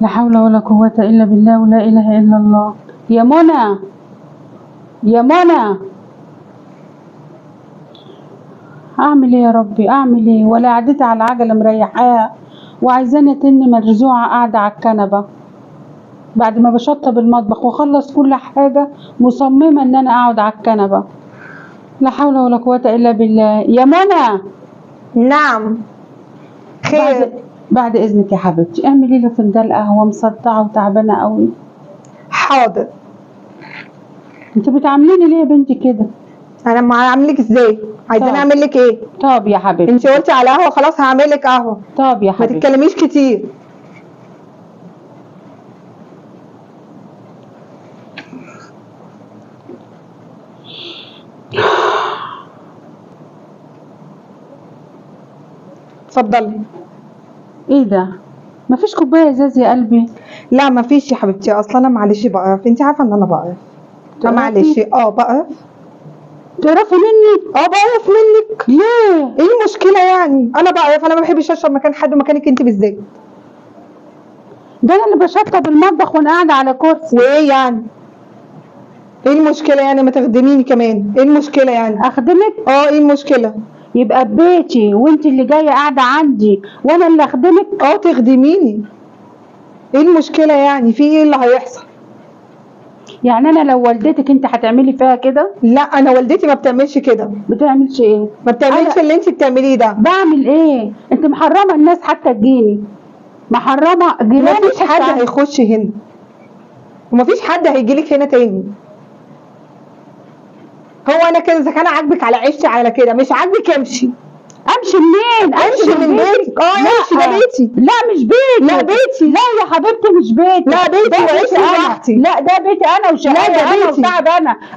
لا حول ولا قوة إلا بالله ولا إله إلا الله. يا منى، يا منى، أعمل إيه يا ربي؟ أعمل إيه؟ ولا قعدتي على العجلة مريحاها وعايزاني تني مرزوعة قاعدة على الكنبة بعد ما بشطب المطبخ واخلص كل حاجة، مصممة إن أنا أقعد على الكنبة. لا حول ولا قوة إلا بالله. يا منى. نعم. خير. بعد إذنك يا حبيبتي اعملي لي فنجان قهوة، مصدعة وتعبانة قوي. حاضر. انت بتعامليني ليه يا بنتي كده؟ انا ما هعملك ازاي؟ عايزاني اعمل لك ايه؟ طب يا حبيبتي انت قلتي على قهوه، خلاص هعمل لك قهوه. طب يا ما حبيبتي تتكلميش كتير. اتفضلي. ايه ده؟ مفيش كوبايه ازاز يا قلبي؟ لا مفيش يا حبيبتي، اصلا انا معلش بقرف، انت عارفه ان انا بقرف. معلش بقرف. تقرفي مني؟ بقرف منك. ليه؟ ايه المشكله يعني؟ انا بقرف، انا ما بحبش اشرب مكان حد ومكانك انت بالذات. ده انا اللي بشطب المطبخ وانا قاعده على كرسي. وايه يعني؟ ايه المشكله يعني؟ ما تخدميني كمان، ايه المشكله يعني؟ اخدمك؟ ايه المشكله؟ يبقى ببيتي وانت اللي جايه قاعده عندي وانا اللي اخدمك؟ تخدميني. ايه المشكله يعني؟ في ايه اللي هيحصل؟ يعني انا لو والدتك انت هتعملي فيها كده؟ لا انا والدتي ما بتعملش كده. بتعملش ايه؟ ما بتعملش اللي انت بتعمليه ده. بعمل ايه؟ انت محرمه الناس حتى تجيني، محرمه جيراني. مفيش حد هيخش هنا ومفيش حد هيجيلك هنا تاني. هو انا كده اذا كان عاجبك على عيشتي على كده، مش عاجبك امشي. امشي منين؟ امشي من بيتك. امشي، ده بيتي. لا مش بيتي. لا بيتي. لا يا حبيبتي مش بيتي. لا بيتي وعيشي براحتي. لا ده بيتي انا وشقاية انا وتعب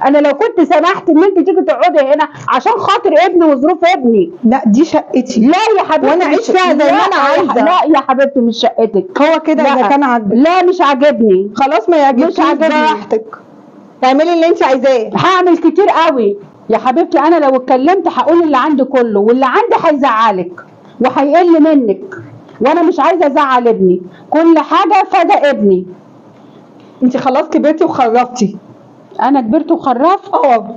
انا لو كنت سمحت ان انت تيجي تقعدي هنا عشان خاطر ابني وظروف ابني. لا دي شقتي. لا يا حبيبتي وانا اعيش فيها زي ما انا عايزه. لا يا حبيبتي مش شقتك. هو كده اذا كان عاجبك. لا مش عاجبني. خلاص ما يعجبكيش براحتك، تعملي اللي انت عايزاه. هعمل كتير قوي يا حبيبتي. انا لو اتكلمت هقول اللي عندي كله، واللي عندي هيزعلك وهيقل منك، وانا مش عايزه ازعل ابني. كل حاجه فدا ابني. انت خلاص كبرتي وخرفتي. انا كبرت وخرفت؟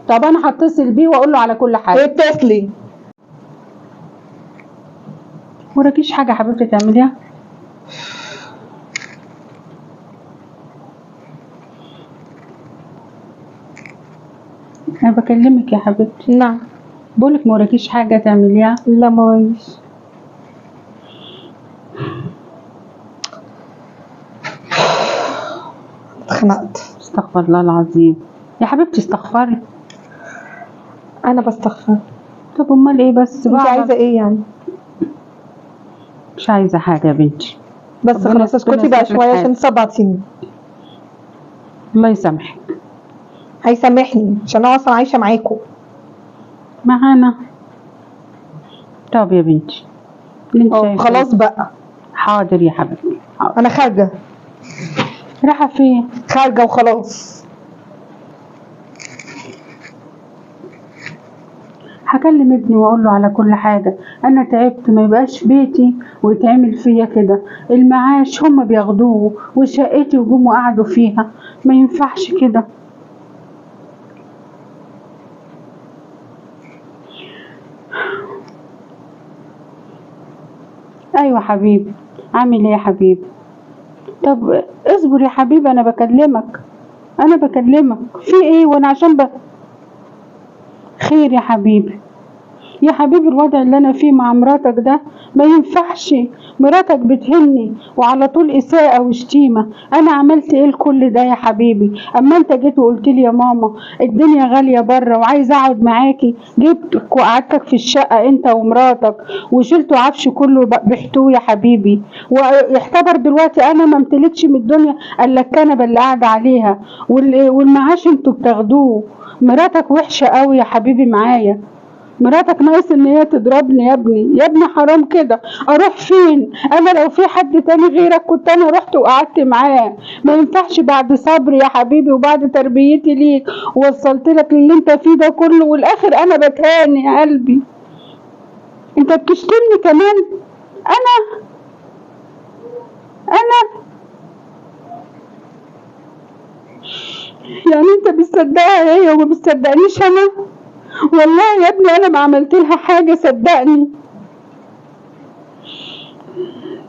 طب انا هتصل بيه واقول له على كل حاجه. اتصلي. وراكيش حاجه يا حبيبتي تعمليها؟ انا بكلمك يا حبيبتي. نعم. بقولك موراكيش حاجه تعمليها؟ لا موريش. اتخنقت. استغفر الله العظيم يا حبيبتي، استغفري. انا بستغفر. طب امال ايه بس؟ انت عايزه ايه يعني؟ مش عايزه حاجه يا بنتي، بس خلاص اسكتي بقى شويه عشان صبعتيني. الله يسامحك. هيسامحني عشان انا اصلا عايشه معاكم. معانا؟ طب يا بنتي خلاص بقى. حاضر يا حبيبتي حاضر. انا خارجه. رايحه فين؟ خارجه وخلاص. هكلم ابني واقول له على كل حاجه. انا تعبت، ما يبقاش بيتي ويتعمل فيا كده. المعاش هم بياخدوه وشقتي وجم وقعدوا فيها، ما ينفعش كده. ايوه حبيبي. عامل ايه يا حبيبي؟ طب اصبر يا حبيبي، انا بكلمك في ايه؟ وانا عشان خير يا حبيبي. يا حبيبي الوضع اللي انا فيه مع مراتك ده ما ينفعش. مراتك بتهني وعلى طول اساءة وشتيمة. انا عملت ايه لكل ده يا حبيبي؟ اما انت جيت وقلت لي يا ماما الدنيا غالية بره وعايز اقعد معاكي، جبتك وقعدتك في الشقة انت ومراتك وشلتوا عفش كله بحتوه يا حبيبي، ويعتبر دلوقتي انا ما امتلكش من الدنيا الا الكنبة اللي قاعدة عليها، والمعاش انتوا بتاخدوه. مراتك وحشة قوي يا حبيبي معايا. مراتك ناقص ان هي تضربني يا ابني حرام كده. اروح فين انا؟ لو في حد تاني غيرك كنت انا رحت وقعدت معاه. ما ينفعش بعد صبري يا حبيبي وبعد تربيتي ليك ووصلت لك اللي انت فيه ده كله والاخر انا بتهان يا قلبي. انت بتشتمني كمان؟ انا يعني انت بتصدقها هي وما بتصدقنيش انا؟ والله يا ابني انا ما عملت لها حاجه، صدقني.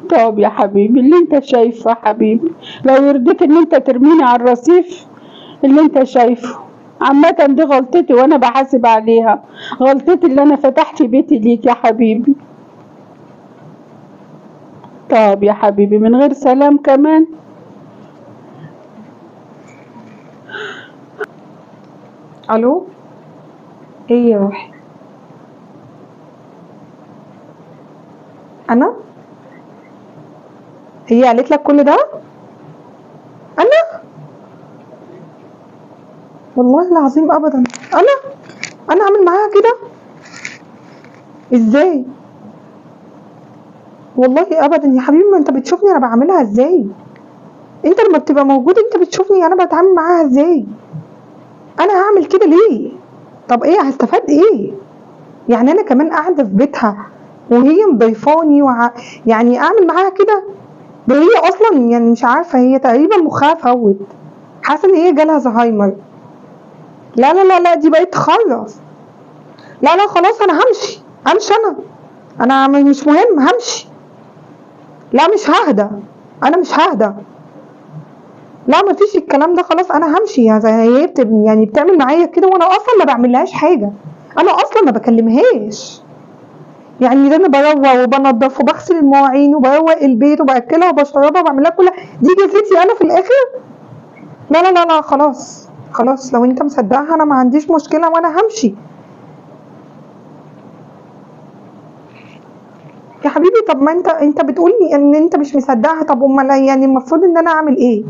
طب يا حبيبي اللي انت شايفه يا حبيبي، لو يرضيك ان انت ترميني على الرصيف اللي انت شايفه. عامة دي غلطتي وانا بحاسب عليها، غلطتي اللي انا فتحت بيتي ليك يا حبيبي. طب يا حبيبي من غير سلام كمان. الو، ايه يا روحي؟ انا؟ هي قالت لك كل ده؟ انا؟ والله العظيم ابدا. انا اعمل معاها كده ازاي؟ والله ابدا يا حبيبي، ما انت بتشوفني انا بعملها ازاي. انت لما بتبقى موجود انت بتشوفني انا بتعامل معاها ازاي. انا هعمل كده ليه؟ طب ايه هستفاد ايه؟ يعني انا كمان قاعده في بيتها وهي مضيفاني يعني اعمل معاها كده؟ ده هي اصلا يعني مش عارفه، هي تقريبا مخها فوت، حاسه ان هي جالها زهايمر. لا لا لا لا، دي بقت تخرف. لا لا خلاص انا همشي. انا مش مهم، همشي. لا مش ههدى، انا مش ههدى. لا مفيش الكلام ده، خلاص انا همشي. يعني هي يعني بتعمل معايا كده وانا اصلا ما بعملهاش حاجه، انا اصلا ما بكلمهاش. يعني ده انا بروق وبنضف وبغسل المواعين وبروق البيت وباكلها وبشربها وبعملها كلها، دي جزيتي انا في الاخر؟ لا لا لا لا، خلاص خلاص، لو انت مصدقها انا ما عنديش مشكله وانا همشي. يا حبيبي طب ما انت بتقولي ان انت مش مصدقها، طب امال يعني المفروض ان انا اعمل ايه؟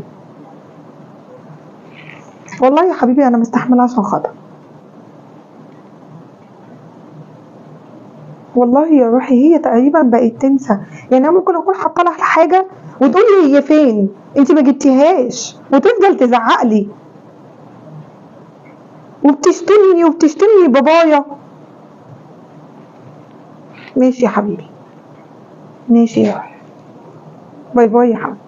والله يا حبيبي انا مستحمله عشان خاطر. والله يا روحي هي تقريبا بقت تنسى. يعني انا ممكن اكون حاطه لها حاجه وتقول لي هي فين، انت ما جبتيهاش، وتفضل تزعق لي وبتشتمني بابايا. ماشي يا حبيبي، ماشي يا روحي، باي باي يا حبيبي.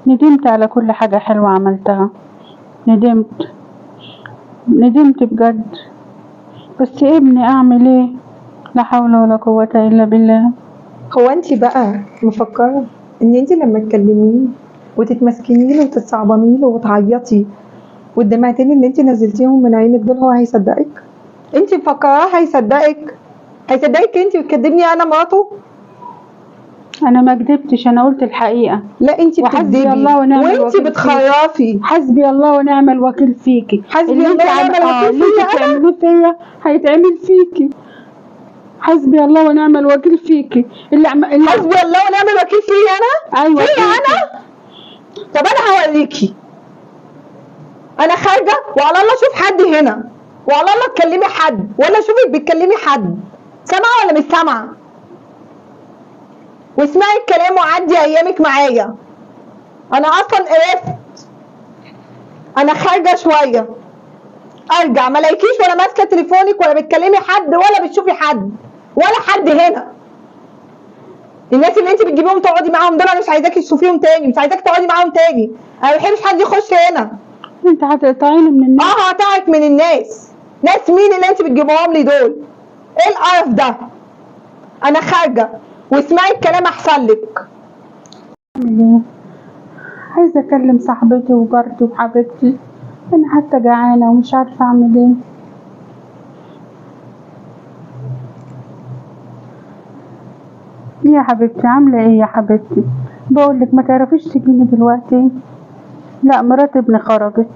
ندمت على كل حاجة حلوة عملتها، ندمت بجد. بس ابني اعمل ايه؟ لا حول ولا قوة الا بالله. هو انت بقى مفكره ان انت لما تكلميه وتتمسكني له وتتصعبني له وتعيطي والدمعتين اللي انت نزلتيهم من عينك دول هو هيصدقك؟ انت مفكراه هيصدقك انت وتكدبني انا مراته؟ انا ما كدبتش، انا قلت الحقيقة. لا انت وحسبي بتكدبي الله ونعم وانت الوكيل بتخرفي. حسبي الله ونعم الوكيل فيكي. حسبي اللي انت الله ونعم الوكيل اللي فيا انت انا. بتعملوه فيا هيتعمل فيكي. حسبي الله ونعم الوكيل فيكي. حسبي الله ونعم الوكيل فيا انا. ايوه فيا انا. طب انا هوريكي. انا خارجه وعلى الله اشوف حد هنا، وعلى الله تكلمي حد ولا اشوفك بتكلمي حد. سامعه ولا مش سامعه؟ واسمعي الكلام وعدي ايامك معايا. انا اصلا قرفت. انا خارجه شويه، ارجع ما الاقيكيش ولا ماسكه تليفونك ولا بتكلمي حد ولا بتشوفي حد ولا حد هنا. الناس اللي انت بتجيبيهم تقعدي معاهم دول انا مش عايزاكي تشوفيهم تاني، مش عايزاكي تقعدي معاهم تاني. انا ما بحبش حد يخش هنا. انت هتقطعيني من الناس. هقطعك من الناس. ناس مين اللي انت بتجيبوهم لي دول؟ ايه القرف ده؟ انا خارجه واسمعي الكلام احسن لك. اعمل ايه؟ عايزه اكلم صاحبتي وجارتي وحبيبتي، انا حتى جعانه ومش عارفه اعمل ايه. يا حبيبتي عامله ايه يا حبيبتي؟ بقولك ما تعرفيش تجيني دلوقتي؟ لا مرات ابني خرجت.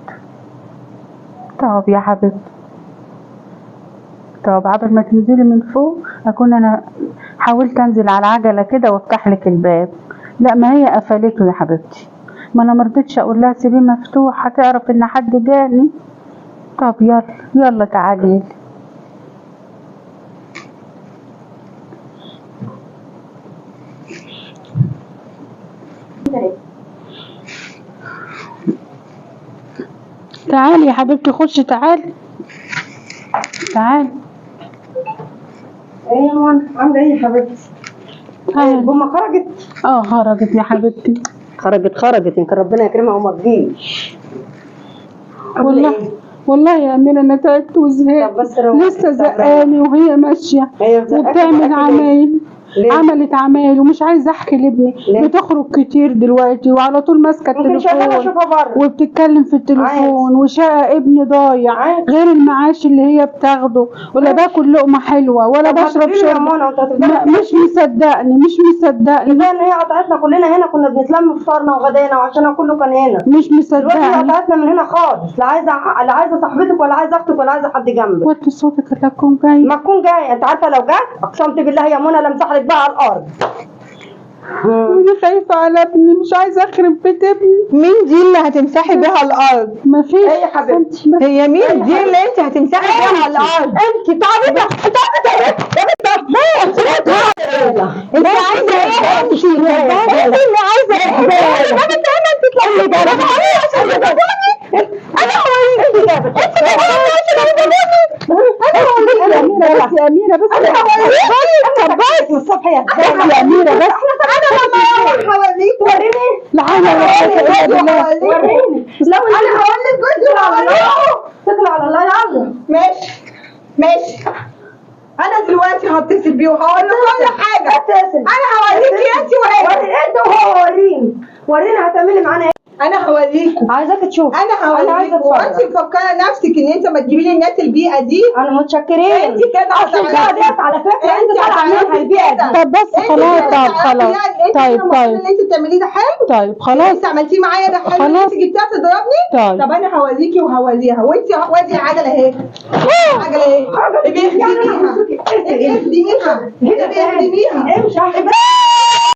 طب يا حبيبتي، طب قبل ما تنزلي من فوق اكون انا حاولت انزل على العجله كده وافتح لك الباب. لا ما هي قفلته يا حبيبتي، ما انا مرضتش اقول لها سيبيه مفتوح هتعرف ان حد جاني. طب يلا تعالي. تعالي يا حبيبتي، خشي تعالي. ايه يا مان، عامله ايه يا حبيبتي؟ البومه خرجت؟ خرجت يا حبيبتي. خرجت يمكن ربنا يكرمها وما تجيش. والله يا أميرة أنا تعبت وزهقت، لسه زقاني وهي ماشية وبتعمل عملت عمايل ومش عايزة أحكي لابني. بتخرج كتير دلوقتي وعلى طول ماسكة التليفون وبتتكلم في التليفون، وشقى ابني ضايع غير المعاش اللي هي بتاخده، ولا باكل لقمة حلوة ولا بشرب شرب. مش مصدقني كفاية إن هي قطعتنا كلنا هنا، كنا بنتلم فطارنا وغدانا وعشانها كله كان هنا. مش مصدقني. دلوقتي قطعتنا من هنا خالص، لا عايزة صاحبتك ولا عايزة أختك ولا عايزة حد جنبك. وطي صوتك لا تكون جاي. ما تكون جاية، أنت عارفة لو جت أقسمت بالله يا منى لمسح لك بقى على الأرض. أنا خايفة على ابني، مش عايزة أخرب بيت ابني. مين دي اللي هتمسحي بيها الأرض؟ مفيش. إيه يا حبيبتي؟ هي مين دي اللي أنت هتمسحي بيها الأرض؟ أنت تعبتي انت عايزه ايه؟ انت اللي عايزه ايه؟ انت تطلعي بره. انا هوريكي جابت. بس يا أميرة بس انا هوريكي من الصبح يا أميرة بس. انا لما هوريكي وريني. لا حول ولا قوة إلا بالله. وريني. لو انا هقول لك تطلع على الله يلا. ماشي انا دلوقتي هتصل بيه وهقول له كل حاجه. انا هوريكي انت وهي. انت وهو وريني هتعملي معانا ايه. انا هوريكي. عايزاك تشوف. انا هوريكي. وانت مفكره نفسك ان انت ما تجيبي لي الناس البيئه دي؟ انا متشكرين. انت كده هتعملي على فكره انت هتعملي البيئه دي. طب بس خلاص. طيب اللي انت بتعمليه ده حلو. طيب خلاص. انت عملتيه معايا ده حلو. انت جبتيها تضربني. طب انا هوريكي وهوريها، وانت ودي العجله اهي. العجله اهي. ابقي اخدميها. امشي